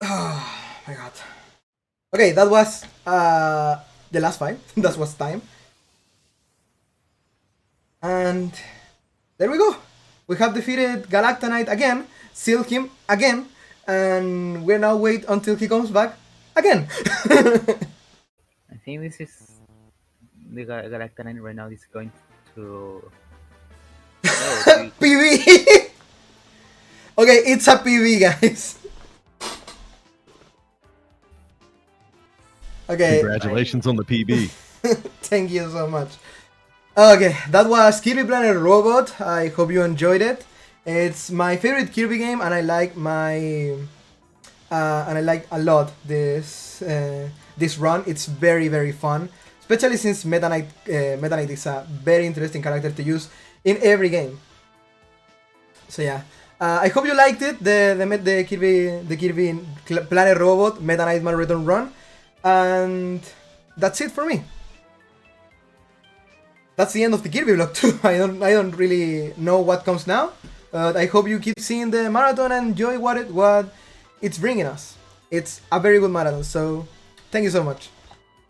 Oh my god. Okay, that was the last fight. That was time. And there we go. We have defeated Galacta Knight again, sealed him again, and we're now wait until he comes back again. I think this is the Galacta 9 right now is going to PB! Okay, it's a PB, guys. Okay. Congratulations on the PB. Thank you so much. Okay, that was Kirby Planet Robot. I hope you enjoyed it. It's my favorite Kirby game, and I like a lot this run. It's very fun, especially since Meta Knight is a very interesting character to use in every game. So yeah, I hope you liked it. The Kirby Planet Robot Meta Knightmare Return run, and that's it for me. That's the end of the Kirby vlog too. I don't really know what comes now, but I hope you keep seeing the marathon and enjoy what it's bringing us. It's a very good marathon, so thank you so much.